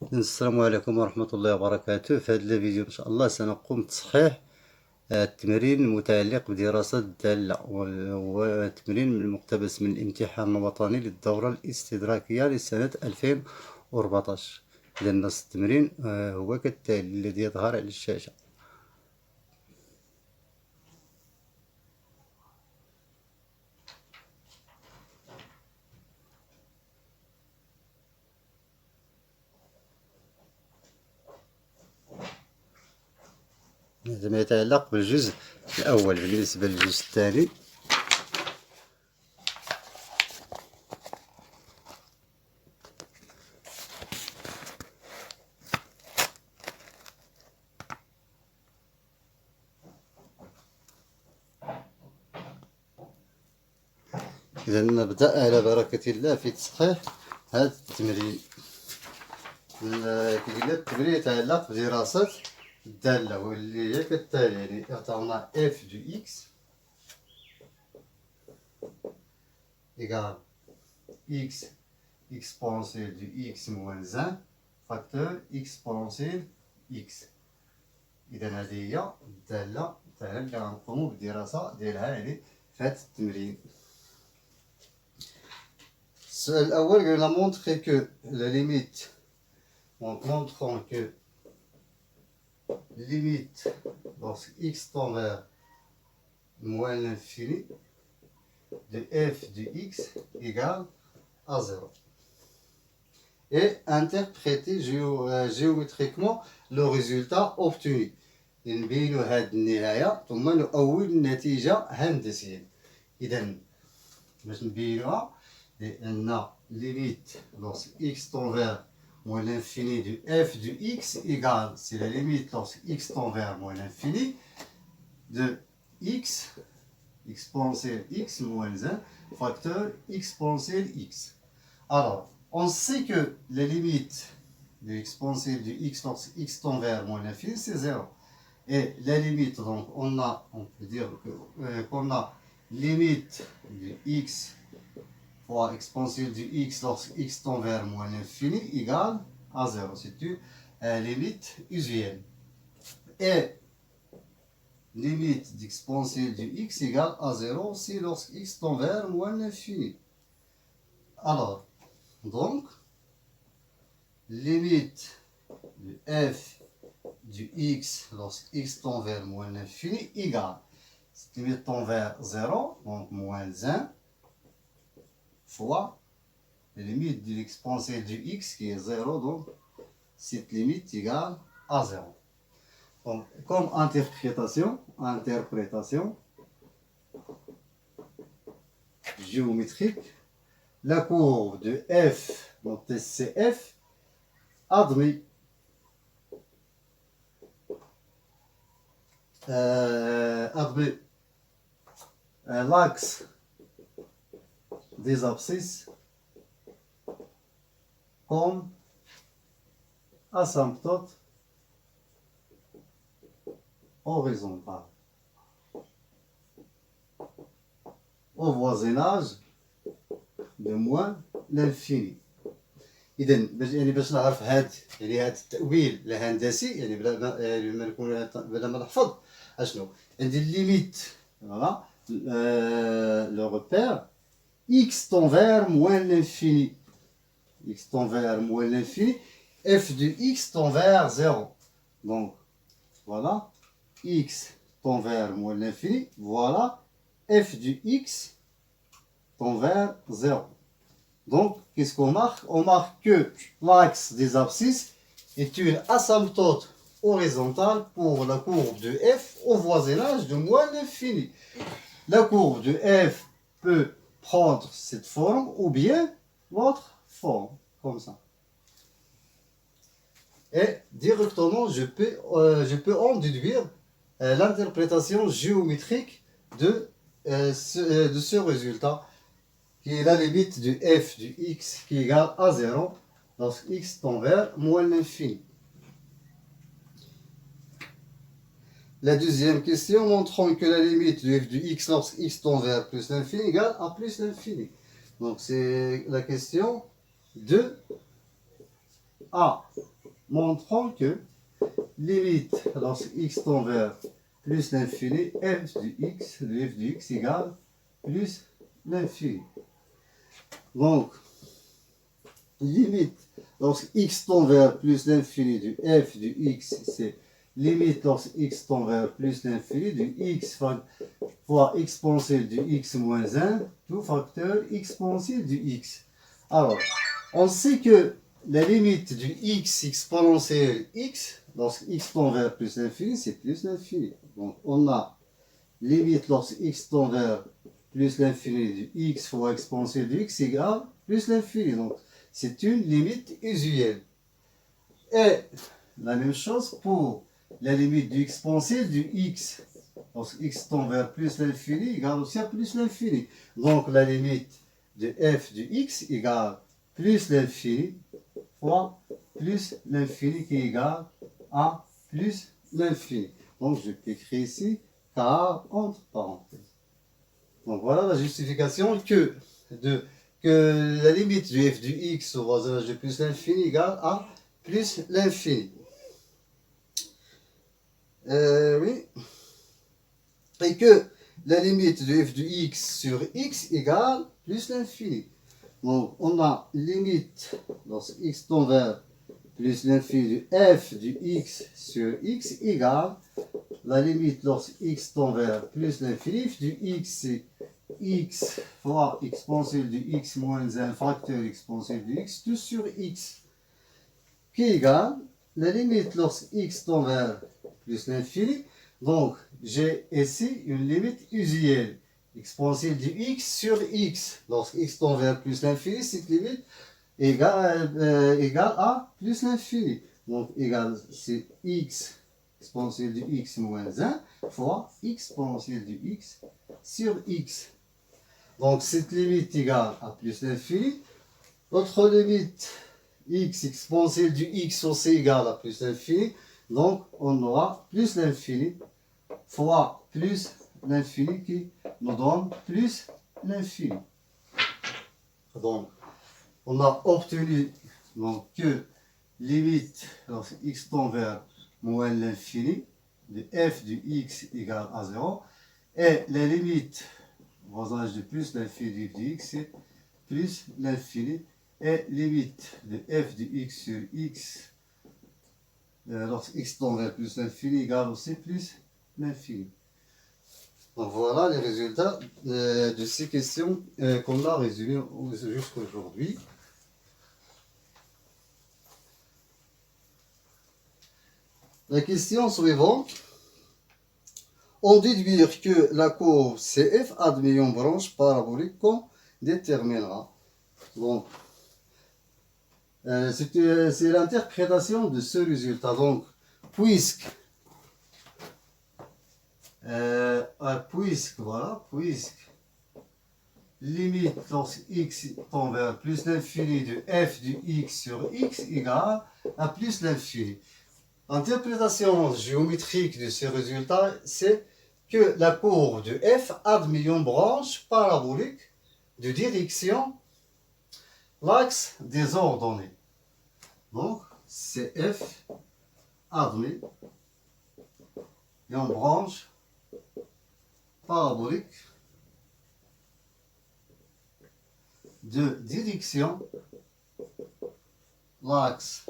السلام عليكم ورحمة الله وبركاته. في هذا الفيديو إن شاء الله سنقوم بتصحيح التمرين المتعلق بدراسة الدالة، وتمرين المقتبس من الامتحان الوطني للدورة الاستدراكية لسنة 2014. إذا نص التمرين هو كالتالي الذي يظهر على الشاشة. هذا ما يتعلق بالجزء الأول. بالنسبة للجزء الثاني إذا نبدأ على بركة الله في تصحيح هذا التمرين. التمرين يتعلق بدراسة الدالة واللي هي كالتالي، يعني عطاونا اف دو اكس إيكال اكس اكسبونسيال دو اكس موان زان فاكتور اكسبونسيال اكس. إذا هذه هي الدالة تاعنا اللي غنقومو بالدراسة ديالها يعني في هاد التمرين. السؤال الأول قالنا montrer que la limite, en montrant que limite lorsque x tend vers moins l'infini de f de x égale à 0. Et interpréter géométriquement le résultat obtenu. نبينو هاد النهاية ثم نؤول النتيجة هندسيا. إذا باش نبينوها لأن limite lorsque x tend vers moins l'infini de f de x égale, c'est la limite lorsque x tend vers moins l'infini de x exponentielle x moins 1 facteur exponentielle x. Alors, on sait que la limite de l'exponentielle de x lorsque x tend vers moins l'infini, c'est 0. Et la limite, donc on peut dire qu'on a limite de x fois exponentielle de x lorsque x tend vers moins l'infini égale à 0. C'est une limite usuelle. Et limite d'exponentielle de x égale à 0 aussi lorsque x tend vers moins l'infini. Alors, donc, limite de f du x lorsque x tend vers moins l'infini égale, cette limite tend vers 0, donc moins 1, fois la limite de l'exponentielle du x qui est 0, donc cette limite égale à 0. Donc, comme interprétation géométrique, la courbe de f, donc TCF, admet l'axe des abscisses comme asymptote horizontale au voisinage de moins l'infini. إذا يعني باش نعرف هاد التأويل الهندسي، يعني بلا ما نحفظ اشنو عندي الليميت، فوالا لو repère x tend vers moins l'infini, x tend vers moins l'infini, f de x tend vers 0. Donc voilà, x tend vers moins l'infini, voilà, f de x tend vers 0. Donc, qu'est-ce qu'on marque? On marque que l'axe des abscisses est une asymptote horizontale pour la courbe de f au voisinage de moins l'infini. La courbe de f peut prendre cette forme ou bien l'autre forme, comme ça. Et directement, je peux en déduire l'interprétation géométrique de ce résultat, qui est la limite de f de x qui est égale à 0 lorsque x tend vers moins l'infini. La deuxième question, montrant que la limite de f de x lorsque x tend vers plus l'infini égale à plus l'infini. Donc c'est la question 2A. A montrant que limite lorsque x tend vers plus l'infini, f du x égale plus l'infini. Donc, limite lorsque x tend vers plus l'infini du f du x, c'est limite lorsque x tend vers plus l'infini du x fois exponentielle du x moins 1, tout facteur exponentielle du x. Alors, on sait que la limite du x exponentielle x, lorsque x tend vers plus l'infini, c'est plus l'infini. Donc, on a limite lorsque x tend vers plus l'infini du x fois exponentielle du x égale plus l'infini. Donc, c'est une limite usuelle. Et la même chose pour la limite du exponentielle du x. Lorsque x tend vers plus l'infini égale aussi à plus l'infini. Donc, la limite de f du x égale plus l'infini fois plus l'infini qui est égal à plus l'infini. Donc, je peux écrire ici car entre parenthèses. Donc, voilà la justification que la limite du f du x au voisinage de plus l'infini égale à plus l'infini. Oui. Et que la limite de f du x sur x égale plus l'infini. Donc, on a limite lorsque x tend vers plus l'infini du f du x sur x égale la limite lorsque x tend vers plus l'infini du x, c'est x fois exponentielle du x moins 1 facteur exponentielle du x, tout sur x, qui égale la limite lorsque x tend vers plus l'infini. Donc, j'ai ici une limite usuelle, exponentielle du x sur x. Lorsque x tend vers plus l'infini, cette limite égale à plus l'infini. Donc, égale, c'est x exponentielle du x moins 1 fois exponentielle du x sur x. Donc, cette limite égale à plus l'infini. Notre limite x exponentielle du x aussi égale à plus l'infini. Donc, on aura plus l'infini fois plus l'infini qui nous donne plus l'infini. Donc, on a obtenu donc, que limite lorsque x tend vers moins l'infini de f du x égale à 0 et la limite voisinage de plus l'infini du x c'est plus l'infini et limite de f du x sur x lorsque x tend vers plus l'infini égale aussi plus l'infini. Donc voilà les résultats de ces questions qu'on a résumées jusqu'à aujourd'hui. La question suivante. On déduire que la courbe CF a de millions de branches paraboliques qu'on déterminera. Donc, c'est l'interprétation de ce résultat. Donc, puisque limite lorsque x tend vers plus l'infini de f du x sur x égale à plus l'infini. L'interprétation géométrique de ce résultat, c'est que la courbe de f a de millions de branches paraboliques de direction l'axe des ordonnées. Donc, c'est f a de millions de branches paraboliques de direction l'axe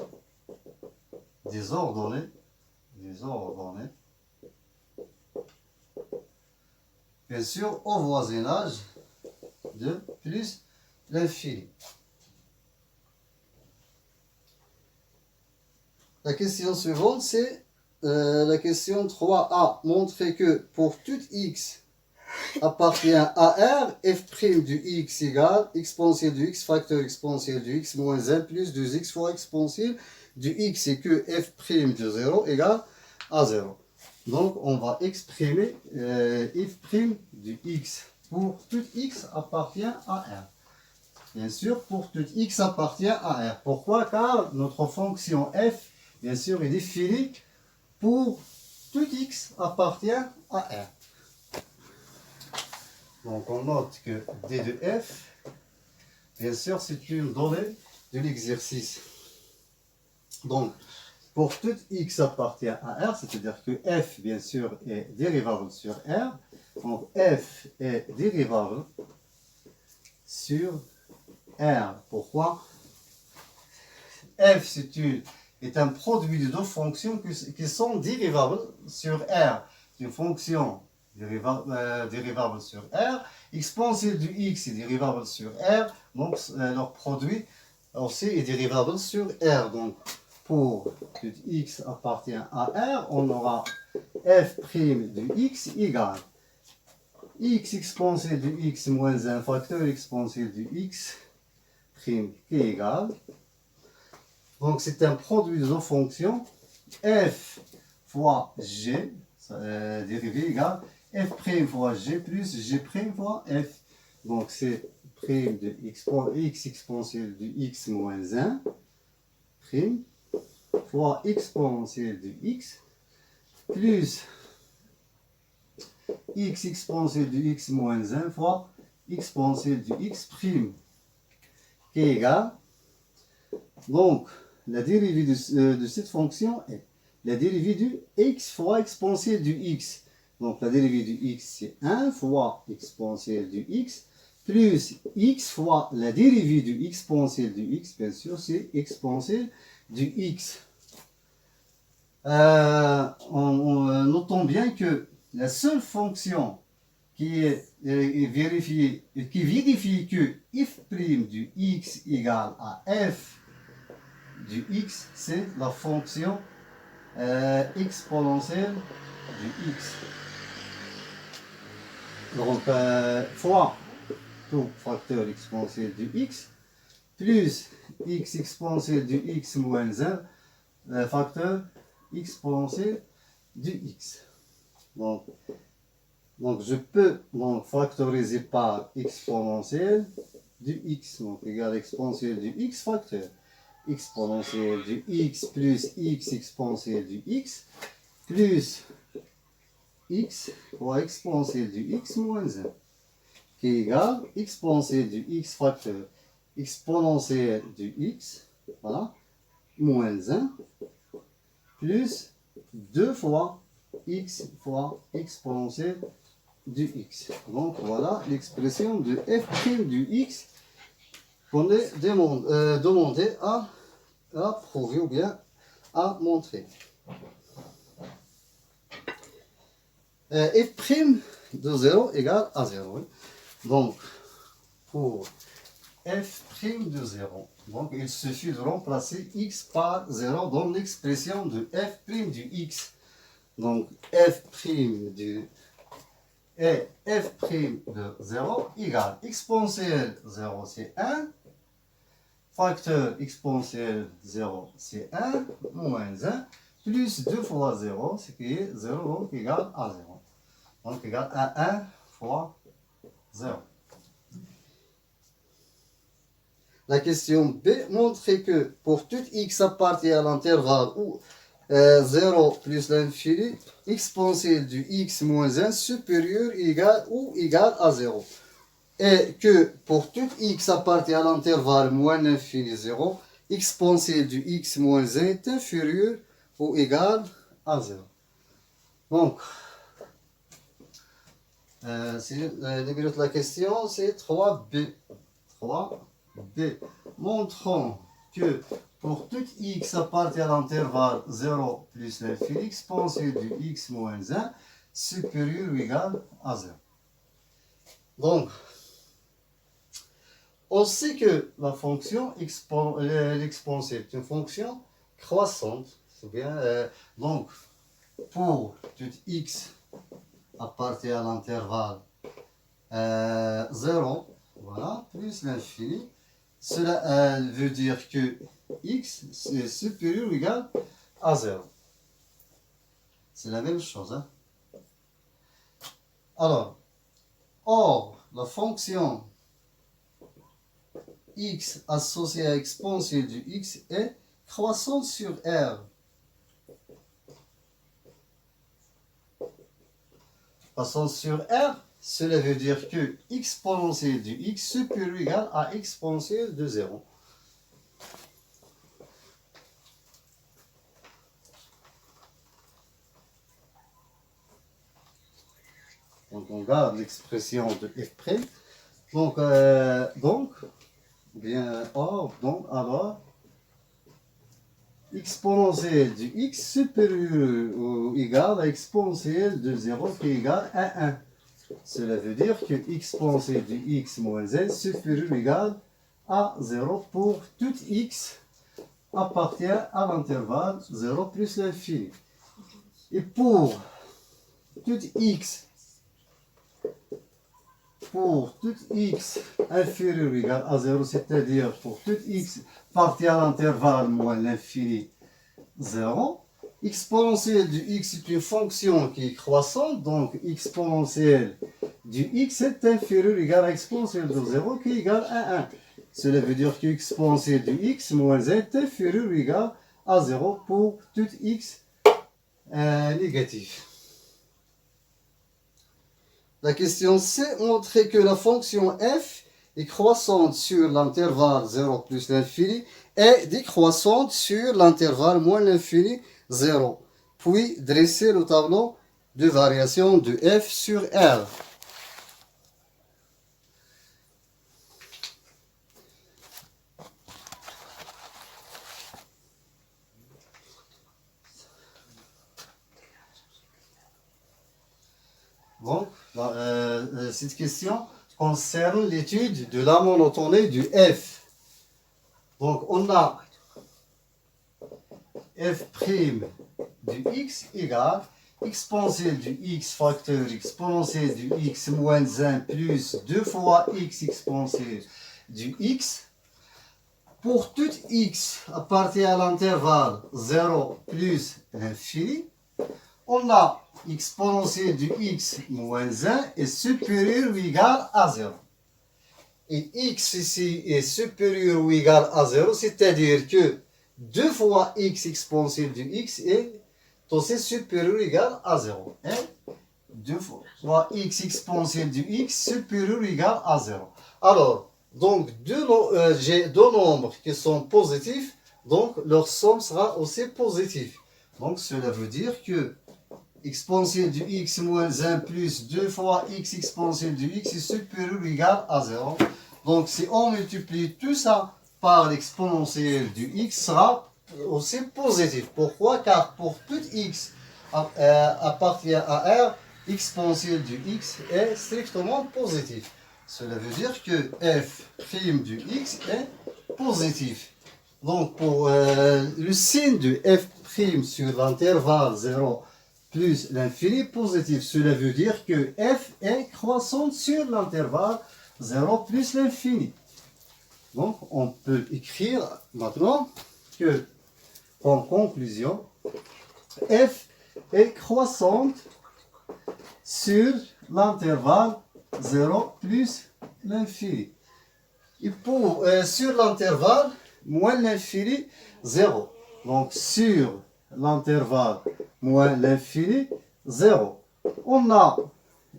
des ordonnées, bien sûr au voisinage de plus l'infini. La question suivante, c'est la question 3a. Montrer que pour tout x appartient à R, f' du x égale exponentielle du x facteur exponentielle du x moins 1 plus 2x fois exponentielle du x et que f' de 0 égale à 0. Donc, on va exprimer f' du x pour tout x appartient à R. Bien sûr, pour tout x appartient à R. Pourquoi? Car notre fonction f, bien sûr, est définie pour tout x appartient à R. Donc, on note que d de f, bien sûr, c'est une donnée de l'exercice. Donc, pour tout x appartient à R, c'est-à-dire que f, bien sûr, est dérivable sur R. Donc, f est dérivable sur R. Pourquoi? F est un produit de deux fonctions qui sont dérivables sur R. Une fonction dérivable sur R, exponentielle du x est dérivable sur R, donc leur produit aussi est dérivable sur R. Donc, pour que x appartient à R, on aura f' de x égale x exponentielle de x moins 1 facteur exponentielle de x prime qui est égal. Donc c'est un produit de nos fonctions f fois g, dérivé égale f' fois g plus g' fois f. Donc c'est prime de x exponentielle de x moins 1 prime fois exponentielle de x plus x exponentielle de x moins 1 fois exponentielle de x prime qui est égal. Donc, la dérivée de cette fonction est la dérivée du x fois exponentielle du x. Donc, la dérivée du x, c'est 1 fois exponentielle du x plus x fois la dérivée du exponentielle du x, bien sûr, c'est exponentielle du x. Notons bien que la seule fonction qui vérifie que f' du x égale à f du x, c'est la fonction exponentielle du x. Donc, fois tout facteur exponentiel du x, plus x exponentielle du x moins 1, facteur exponentiel du x. Donc je peux factoriser par exponentielle du x, donc égal exponentielle du x facteur exponentielle du x plus x exponentielle du x plus x fois exponentielle du x moins 1 qui est égal exponentielle du x facteur exponentielle du x, voilà, moins 1 plus 2 fois x fois exponentielle du x. Donc voilà l'expression de f' du x qu'on est demandé à prouver ou bien à montrer. F' de 0 égale à 0. Donc, pour f' de 0, donc il suffit de remplacer x par 0 dans l'expression de f' du x. Donc, f' de 0 égale exponentielle 0, c'est 1. Facteur exponentielle 0, c'est 1, moins 1, plus 2 fois 0, ce qui est 0, donc égal à 0. Donc égal à 1 fois 0. La question B montre que pour tout x appartient à l'intervalle où 0 plus l'infini, exponentielle du x moins 1 supérieur ou égal à 0. Et que pour tout x appartient à l'intervalle moins l'infini 0, exponentielle du x moins 1 est inférieur ou égal à 0. Donc, le numéro de la question, c'est 3b. 3b. Montrons que pour tout x appartient à l'intervalle 0 plus l'infini, exponentielle du x moins 1 supérieur ou égal à 0. Donc, on sait que la fonction l'exponentielle est une fonction croissante. Bien, donc, pour tout x appartient à l'intervalle 0, voilà, plus l'infini, cela veut dire que x est supérieur ou égal à 0. C'est la même chose. Hein? Alors, or, la fonction x associée à exponentielle du x est croissante sur R. Croissance sur R, cela veut dire que exponentielle du x supérieur ou égal à exponentielle de 0. Donc on garde l'expression de f'. Donc, bien, alors, exponentielle du x supérieur ou égal à exponentielle de 0 qui est égal à 1. Cela veut dire que exponentielle du x moins n supérieur ou égal à 0 pour tout x appartient à l'intervalle 0 plus l'infini. Et pour tout x inférieur ou égal à 0, c'est-à-dire pour tout x appartient à l'intervalle moins l'infini 0, exponentielle du x est une fonction qui est croissante, donc exponentielle du x est inférieur ou égal à exponentielle de 0 qui est égal à 1. Cela veut dire que exponentielle du x moins n est inférieur ou égal à 0 pour tout x négatif. La question C, montrer que la fonction f est croissante sur l'intervalle 0 plus l'infini et décroissante sur l'intervalle moins l'infini 0. Puis dresser le tableau de variation de f sur R. Donc, cette question concerne l'étude de la monotonie du f. Donc, on a f' du x égale exponentielle du x facteur exponentielle du x moins 1 plus 2 fois x exponentielle du x. Pour tout x appartient à l'intervalle 0 plus l'infini, on a exponentielle du x moins 1 est supérieur ou égal à 0. Et x ici est supérieur ou égal à 0, c'est-à-dire que 2 fois x exponentielle du x est aussi supérieur ou égal à 0. Et 2 fois x exponentielle du x supérieur ou égal à 0. Alors, donc j'ai deux nombres qui sont positifs, donc leur somme sera aussi positive. Donc cela veut dire que exponentielle du x moins 1 plus 2 fois x exponentielle du x est supérieur ou égal à 0. Donc si on multiplie tout ça par l'exponentielle du x sera aussi positif. Pourquoi? Car pour tout x appartient à R, exponentielle du x est strictement positif. Cela veut dire que f' du x est positif. Donc pour le signe de f' sur l'intervalle 0 plus l'infini positif, cela veut dire que f est croissante sur l'intervalle 0 plus l'infini. Donc on peut écrire maintenant que, en conclusion, f est croissante sur l'intervalle 0 plus l'infini. Et pour, sur l'intervalle moins l'infini 0. Donc sur l'intervalle moins l'infini 0. On a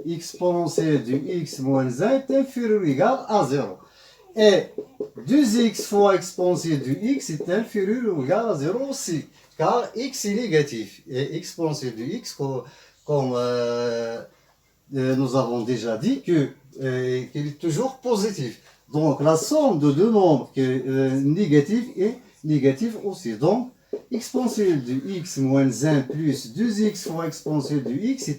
exponentielle du x moins 1 est inférieur ou égal à 0. Et 2x fois exponentielle du x est inférieur ou égal à 0 aussi. Car x est négatif. Et exponentielle du x, comme nous avons déjà dit, qu'il est toujours positif. Donc la somme de deux nombres qui est négatif est négatif aussi. Donc exponentielle du x moins 1 plus 2x fois exponentielle du x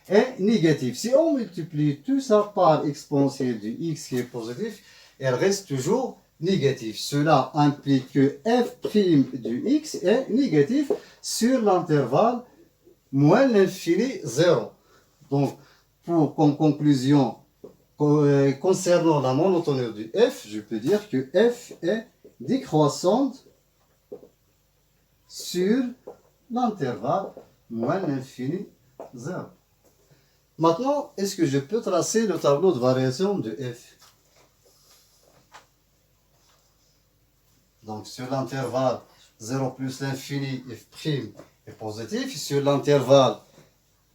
est négatif. Si on multiplie tout ça par exponentielle du x qui est positif, elle reste toujours négative. Cela implique que f' du x est négatif sur l'intervalle moins l'infini 0. Donc, comme conclusion, concernant la monotonie du f, je peux dire que f est décroissante sur l'intervalle moins l'infini 0. Maintenant, est-ce que je peux tracer le tableau de variation de f? Donc, sur l'intervalle 0 plus l'infini, f' est positif. Sur l'intervalle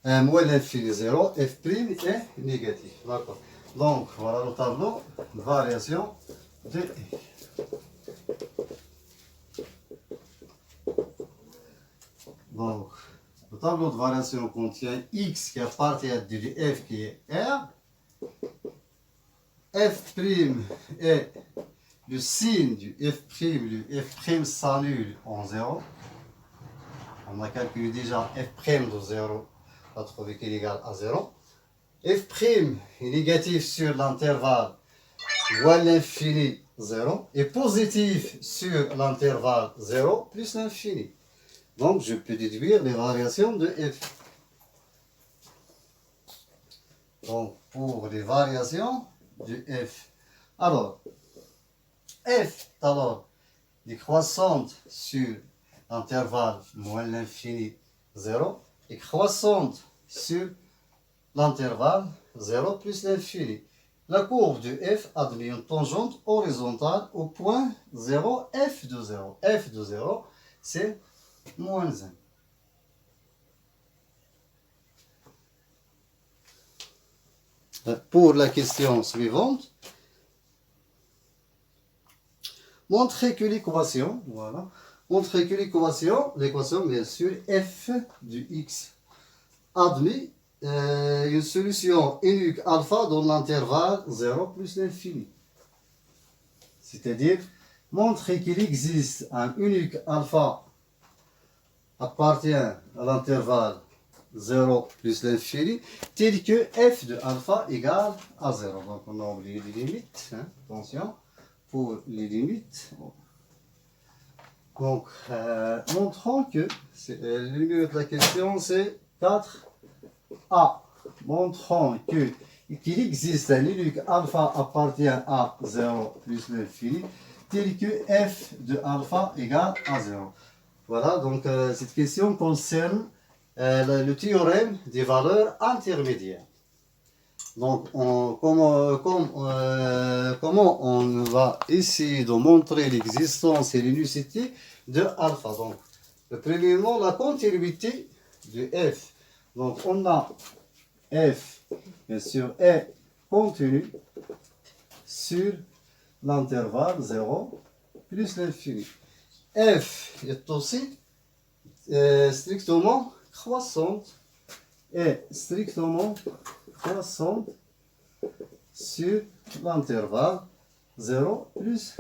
moins l'infini 0, f' est négatif. D'accord. Donc, voilà le tableau de variation de f. Donc, le tableau de variation contient x qui appartient du f qui est R. F' est le signe du f' s'annule en 0. On a calculé déjà f' de 0. On a trouvé qu'il est égal à 0. F' est négatif sur l'intervalle ou à l'infini 0 et positif sur l'intervalle 0 plus l'infini. Donc, je peux déduire les variations de f. Donc, pour les variations de f. Alors, f, alors, décroissante sur l'intervalle moins l'infini 0 et croissante sur l'intervalle 0 plus l'infini. La courbe de f admet une tangente horizontale au point 0, f de 0. F de 0, c'est moins 1. Pour la question suivante, montrer que l'équation, voilà, montrer que l'équation bien sûr, f de x admet une solution unique alpha dans l'intervalle 0 plus l'infini. C'est-à-dire, montrer qu'il existe un unique alpha appartient à l'intervalle 0 plus l'infini, tel que f de alpha égale à 0. Donc, on a oublié les limites. Hein, attention, pour les limites. Donc, montrons que le numéro de la question, c'est 4a. Montrons qu'il existe un unique alpha appartient à 0 plus l'infini, tel que f de alpha égale à 0. Voilà, donc cette question concerne le théorème des valeurs intermédiaires. Donc, comment on va essayer de montrer l'existence et l'unicité de alpha. Donc, premièrement, la continuité de f. Donc, on a f, bien sûr, est continu sur l'intervalle 0 plus l'infini. F est aussi strictement croissante et strictement croissante sur l'intervalle 0 plus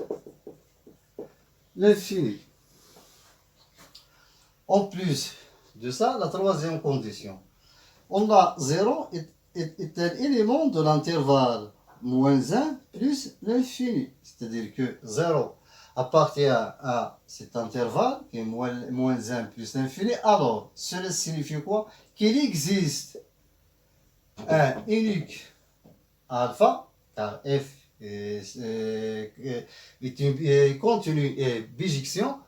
l'infini. En plus de ça, la troisième condition. On a 0 est un élément de l'intervalle moins 1 plus l'infini. C'est-à-dire que 0 appartient à cet intervalle qui est moins 1 plus l'infini. Alors, cela signifie quoi? Qu'il existe un unique alpha, car f est continu et bijection.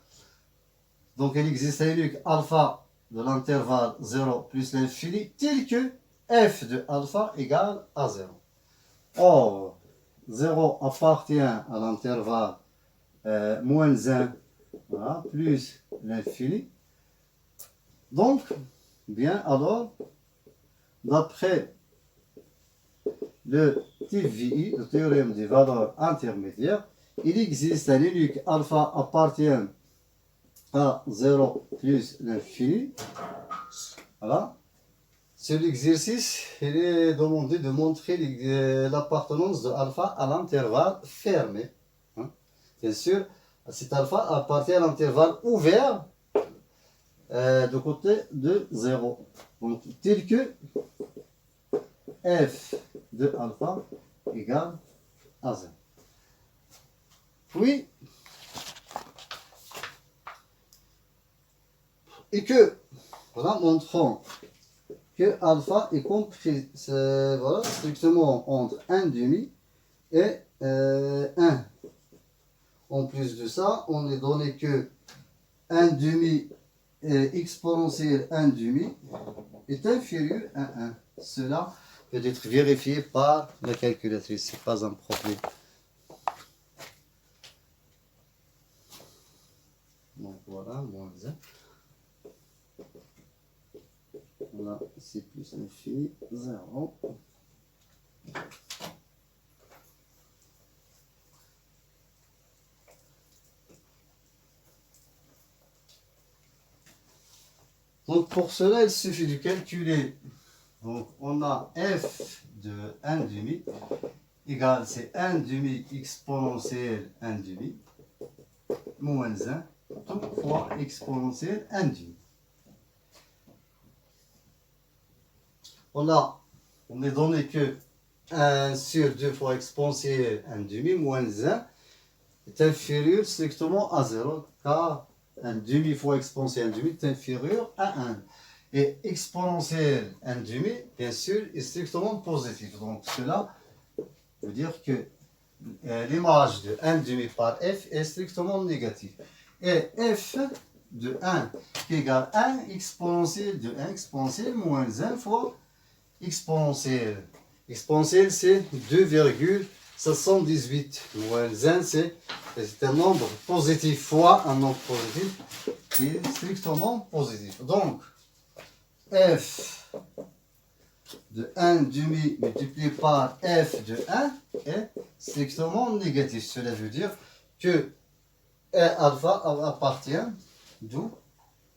Donc, il existe un unique alpha de l'intervalle 0 plus l'infini, tel que f de alpha égale à 0. Or, 0 appartient à l'intervalle moins 1 voilà, plus l'infini. Donc, bien alors, d'après le TVI, le théorème des valeurs intermédiaires, il existe un unique alpha appartient à 0 plus l'infini. Voilà. Sur l'exercice, il est demandé de montrer l'appartenance de alpha à l'intervalle fermé. Hein. Bien sûr, cet alpha appartient à l'intervalle ouvert de côté de 0. Donc, tel que f de alpha égale à 0. Puis, et que, voilà, montrons que alpha est compris voilà, strictement entre 1,5 et 1. En plus de ça, on est donné que 1,5 exponentielle 1,5 est inférieur à 1. Cela peut être vérifié par la calculatrice, ce n'est pas un problème. Donc voilà, moins 1. Là, c'est plus l'infini, 0. Donc pour cela, il suffit de calculer. Donc on a f de 1 demi égale, c'est 1 demi exponentielle 1 demi moins 1 tout fois exponentielle 1 demi. On est donné que 1 sur 2 fois exponentielle 1 demi moins 1 est inférieur strictement à 0, car 1 demi fois exponentielle 1 demi est inférieur à 1. Et exponentielle 1 demi, bien sûr, est strictement positif. Donc cela veut dire que l'image de 1 demi par f est strictement négative. Et f de 1 qui égale 1 exponentielle de 1 exponentielle moins 1 fois exponentielle. Exponentielle, c'est 2,718. Moins 1, c'est un nombre positif fois un nombre positif qui est strictement positif. Donc, f de 1 demi multiplié par f de 1 est strictement négatif. Cela veut dire que alpha appartient, d'où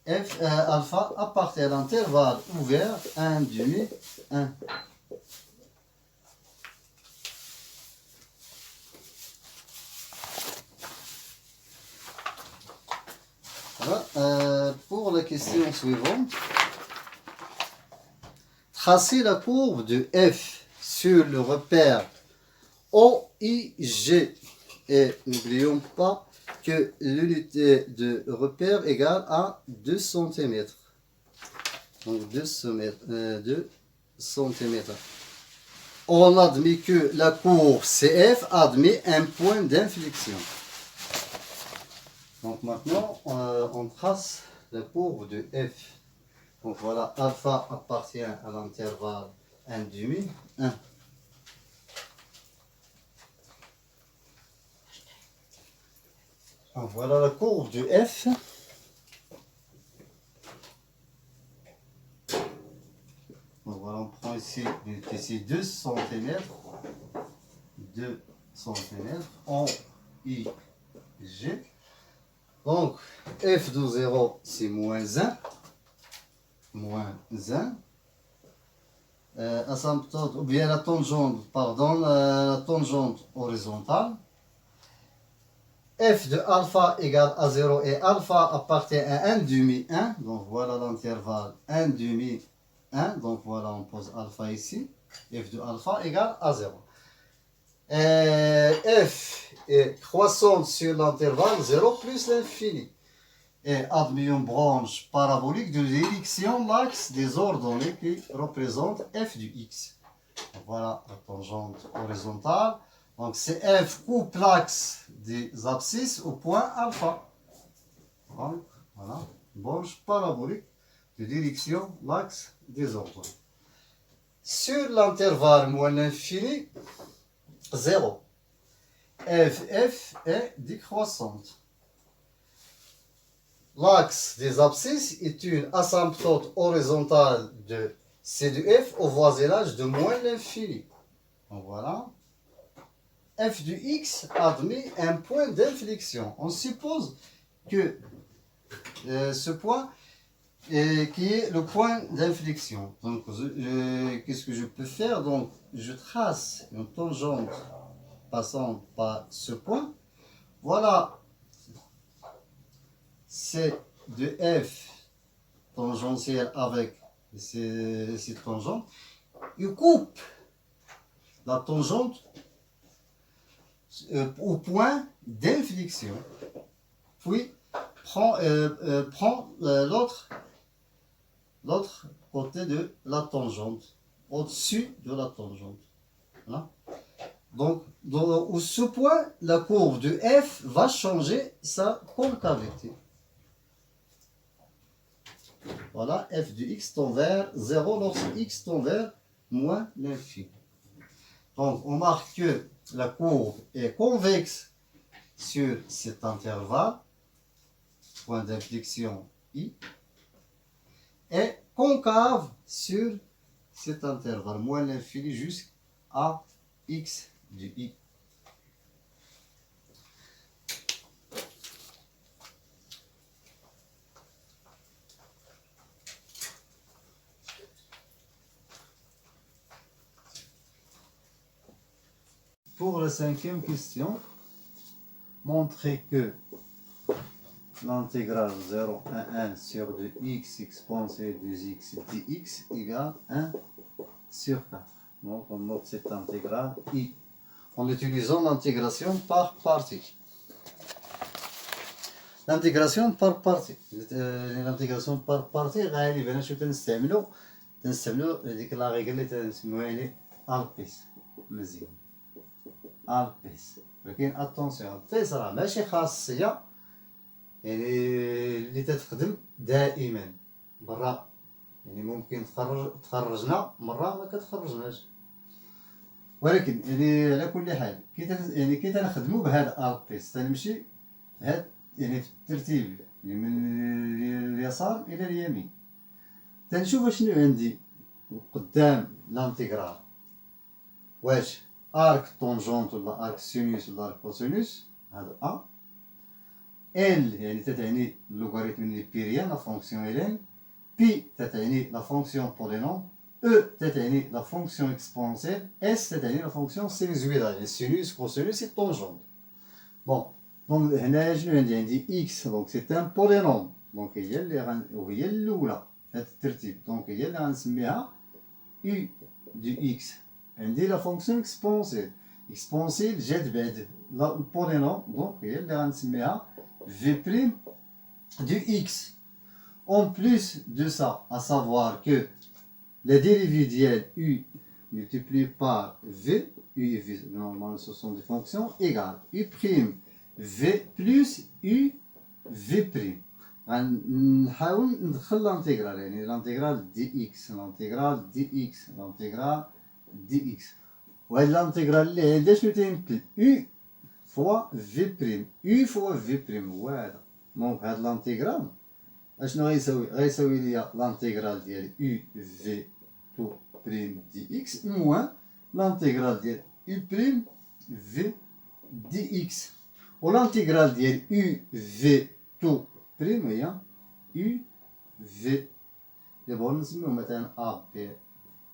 f alpha appartient à l'intervalle ouvert 1 demi 1. Voilà. Pour la question suivante, tracez la courbe de f sur le repère OIG. Et n'oublions pas que l'unité de repère égale à 2 cm. Donc 2 cm. On admet que la courbe CF admet un point d'inflexion. Donc maintenant, on trace la courbe de f. Donc voilà, alpha appartient à l'intervalle 1 demi, 1. Donc voilà la courbe de f. Donc voilà, on prend ici 2 cm. 2 cm en IG. Donc, f de 0, c'est moins 1. Moins 1. Asymptote, ou bien la tangente, pardon, la tangente horizontale. F de alpha égale à 0 et alpha appartient à 1 demi 1. Donc voilà l'intervalle 1 demi 1. Donc voilà, on pose alpha ici. F de alpha égale à 0. F est croissante sur l'intervalle 0 plus l'infini. Et admet une branche parabolique de direction l'axe des ordonnées qui représente f du x. Donc voilà la tangente horizontale. Donc c'est f coupe l'axe des abscisses au point alpha. Donc voilà, branche parabolique de direction l'axe des ordonnées. Sur l'intervalle moins l'infini, 0. F est décroissante. L'axe des abscisses est une asymptote horizontale de C de F au voisinage de moins l'infini. Donc voilà. F de X admet un point d'inflexion. On suppose que ce point qui est le point d'inflexion. Donc qu'est-ce que je peux faire? Donc je trace une tangente passant par ce point. Voilà. C de F tangentielle avec cette tangente, il coupe la tangente au point d'inflexion, puis prend l'autre côté de la tangente, au-dessus de la tangente. Voilà. Donc, à ce point, la courbe de F va changer sa concavité. Voilà, f de x tend vers 0 lorsque x tend vers moins l'infini. Donc, on marque que la courbe est convexe sur cet intervalle, point d'inflexion i, et concave sur cet intervalle, moins l'infini jusqu'à x de i. pour la cinquième question, montrer que l'intégrale 0 à 1 sur 2x exponentielle 2x dx égale 1 sur 4. Donc on note cette intégrale i en utilisant l'intégration par partie. L'intégration par partie. L'intégration par partie غالبا شو تنستعملوا هذيك لا ريغل اللي تنسموها يعني البيس مزيان البيس، ولكن اتونسيون البيس راه ماشي خاصيه يعني اللي تتخدم دائما برا، يعني ممكن تخرجنا مره ما كتخرجناش، ولكن يعني على كل حال كي تنخدموا بهذا البيس تنمشي هاد يعني في الترتيب يعني من اليسار الى اليمين، تنشوف شنو عندي قدام لانتيغرال، واش ارك طونجونت ولا ارك سينوس ولا ارك كوسينوس، هذا ا ال يعني تتعني اللوغاريتم البيريان لا فونكسيون الين، بي تتعني لا فونكسيون بولينوم، او تتعني لا فونكسيون اكسبونسيال، اس تتعني لا فونكسيون سينوزويدال يعني سينوس كوسينوس اي طونجونت. بون دونك هنايا شنو عندي اكس، دونك سي ان بولينوم، دونك هي اللي وهي الاولى في هذا الترتيب، دونك هي اللي غنسميها u دو x. عندي لا فونكسيون اكسبونسيال، اكسبونسيال جات بعد البولينوم، دونك هي اللي غنسميها v prime du x. En plus de ça, à savoir que la dérivée d'IL u multiplié par v, u et v, normalement ce sont des fonctions égales u prime v plus u v prime. غنحاول ندخل لانتيغرال يعني لانتيغرال دي اكس، لانتيغرال دي اكس، لانتيغرال دي اكس، وهاد لانتيغرال اللي عندها شنو تيمثل او فوا في بريم، او فوا في بريم هو هذا. دونك هاد لانتيغرال اشنو غيساوي ليا لانتيغرال ديال او في تو بريم دي اكس موان لانتيغرال ديال او بريم في دي اكس، و لانتيغرال ديال او في تو بريم هي U V. دابا نسميوه مثلا A B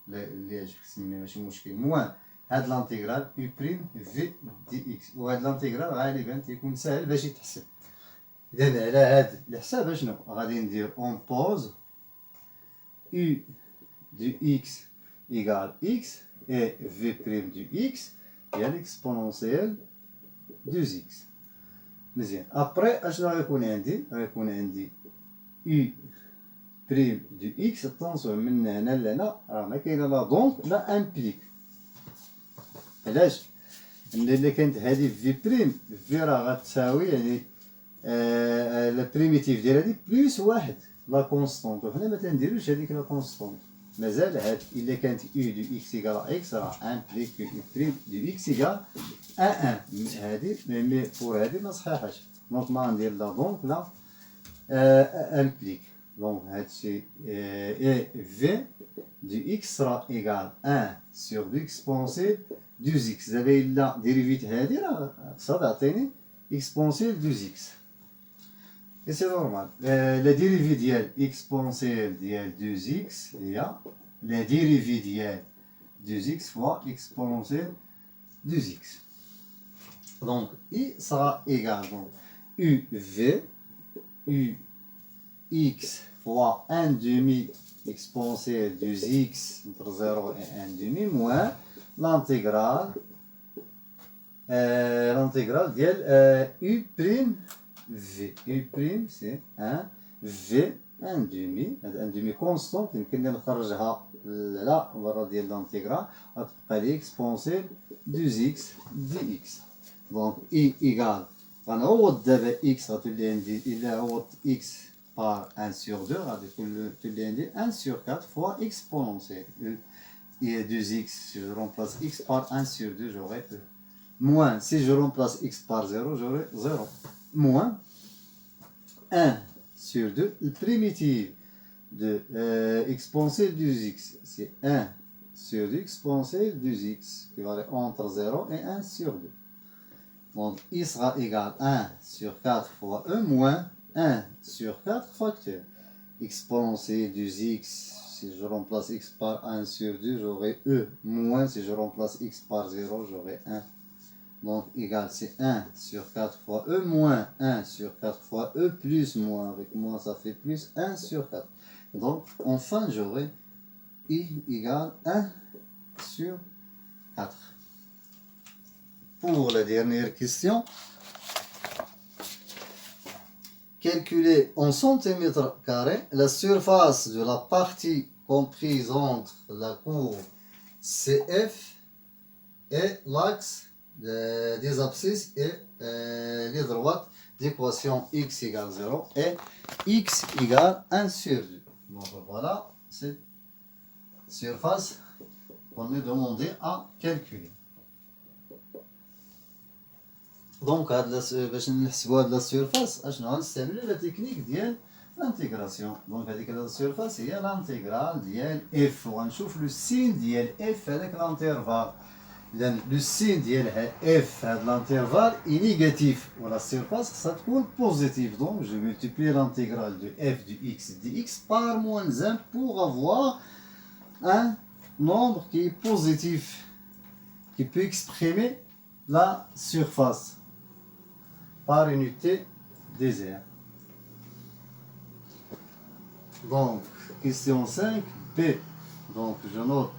اللي يعجبك تسميه ماشي مشكل، موان هاد لانتيغرال U بريم V دي إكس، وهاد لانتيغرال غالبا تيكون ساهل باش يتحسب. إذا على هاد الحساب أشنو غادي ندير أون بوز U دو إكس إيكال إكس إي V بريم دو إكس هي الإكسبونونسيال دو إكس. مزيان، أبري أشنو غيكون عندي؟ غيكون عندي U بريم دو إكس، اتونسيون من هنا لهنا راه ما كاينه لا دونك لا امبليك. علاش؟ إلا كانت هادي في بريم، في راه غتساوي يعني لا بريميتيف ديال هادي بلوس واحد لا كونستونت، وحنا ما تنديروش هاديك لا كونستونت، مازال هاد إلا كانت U دو إكس إيكال إكس راه امبليك U بريم دو إكس إيكال أن، هادي مي بور هادي ما صحيحاش، دونك ما غندير لا دونك لا امبليك. Donc, et v du x sera égal à 1 sur 2 exponentielle 2x. D'abord, la dérivée هذه راه خصها تعطيني exponentielle 2x. Et c'est normal. La dérivée ديال exponentielle ديال 2x هي la dérivée ديال 2x fois exponentielle 2x. Donc, i sera égal donc uv ux fois 1 demi exponentielle de x entre 0 et 1 demi moins l'intégrale ديال u prime v. u prime c'est 1 v 1 demi، هذا 1 demi كونستونت يمكن لي نخرجها لا برا ديال الانتيغرال، غتبقى لي اكسبونسيال 2 x dx. دونك i ايكال غنعوض دابا x غتولي عندي إلا عوضت x par 1 sur 2, tu 1 sur 4 fois exponentielle. Et 2x, si je remplace x par 1 sur 2, j'aurai e. Moins, si je remplace x par 0, j'aurai 0. Moins 1 sur 2, le primitif de exponentielle 2x, c'est 1 sur 2 exponentielle 2x, qui va aller entre 0 et 1 sur 2. Donc, i sera égal à 1 sur 4 fois e moins 1 sur 4 facteur. Exponentielle 2x, si je remplace x par 1 sur 2, j'aurai e. Moins, si je remplace x par 0, j'aurai 1. Donc, égal, c'est 1 sur 4 fois E moins 1 sur 4 fois E plus moins. Avec moins, ça fait plus 1 sur 4. Donc, enfin, j'aurai I égale 1 sur 4. Pour la dernière question, calculer en centimètres carrés la surface de la partie comprise entre la courbe CF et l'axe des abscisses et les droites d'équation x égale 0 et x égale 1 sur 2. Donc voilà cette surface qu'on est demandé à calculer. Donc باش نحسبوا هاد لا سيرفاس اشنو غنستعملوا لا تكنيك ديال l'intégration. Donc هذيك لا سيرفاس هي l'intégral ديال اف وغنشوف لو سين ديال اف هذاك l'انترفال. إذا لو سين ديال اف هاد l'انترفال est négatif و لا سيرفاس خصها تكون positive. Donc je multiplie l'intégral de f du x dx par moins 1 pour avoir un nombre qui est positif, qui peut exprimer la surface par unité des aires. Donc, question 5, B. Donc, je note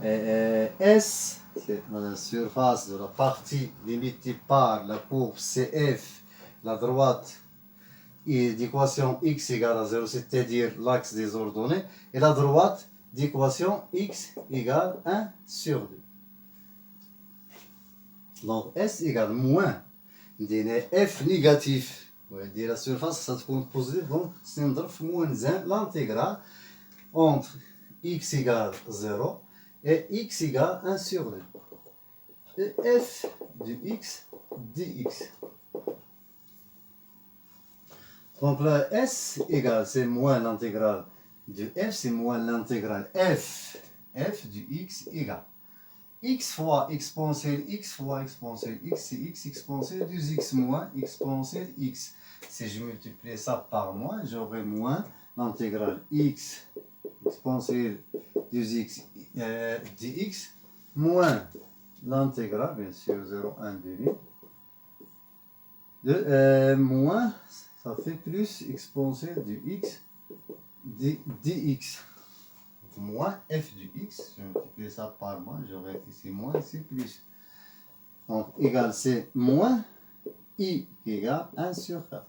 S, c'est la surface de la partie limitée par la courbe CF, la droite et d'équation x égale à 0, c'est-à-dire l'axe des ordonnées, et la droite d'équation x égale 1 sur 2. Donc, S égale moins f négatif. La surface, ça se compte positif, donc c'est moins 1 l'intégrale entre x égale 0 et x égale 1 sur 2. Et f du x dx. Donc là, s égale, c'est moins l'intégrale de f, c'est moins l'intégrale f du x égale x fois exponentielle x fois exponentielle x, c'est x exponentielle 2x moins exponentielle x. Si je multiplie ça par moins, j'aurai moins l'intégrale x exponentielle 2x dx moins l'intégrale, bien sûr 0, 1 demi, de moins, ça fait plus exponentielle du x dx. Moins f du x, je vais multiplier ça par moins, j'aurai ici moins, ici plus. Donc, égal, c'est moins i égale 1 sur 4.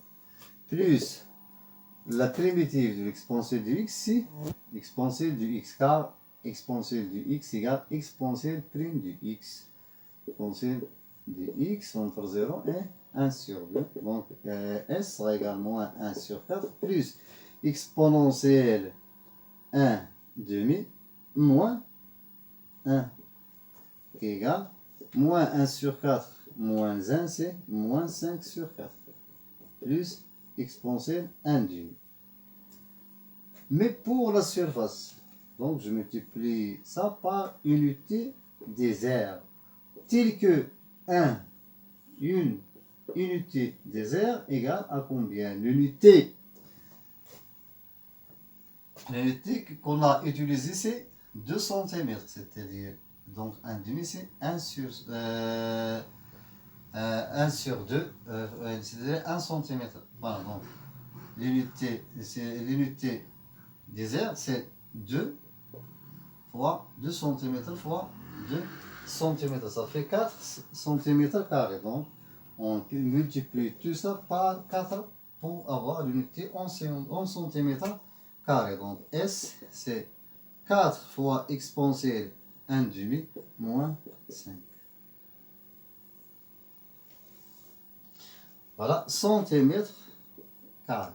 Plus la primitive de l'exponentielle du x, c'est exponentielle du x, car exponentielle du x égale exponentielle prime du x. Exponentielle du x entre 0 et 1 sur 2. Donc, s sera également 1 sur 4, plus exponentielle 1 demi moins 1 égale moins 1 sur 4 moins 1, c'est moins 5 sur 4 plus exponentielle 1 demi. Mais pour la surface, donc je multiplie ça par unité des aires, tel que une unité des aires égale à combien? L'unité qu'on a utilisée, c'est 2 cm, c'est-à-dire, donc 1 demi, c'est 1 sur 2, c'est-à-dire 1 cm. Voilà, donc l'unité des aires, c'est 2 fois 2 cm fois 2 cm. Ça fait 4 cm carrés. Donc, on multiplie tout ça par 4 pour avoir l'unité en cm carré. Donc, S, c'est 4 fois exponentielle 1 demi moins 5. Voilà, centimètres carré.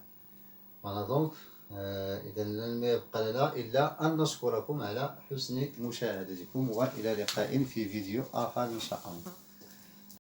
Voilà donc إذا لم يبقى لنا إلا أن نشكركم على حسن مشاهدتكم وإلى لقاء في فيديو آخر إن شاء الله.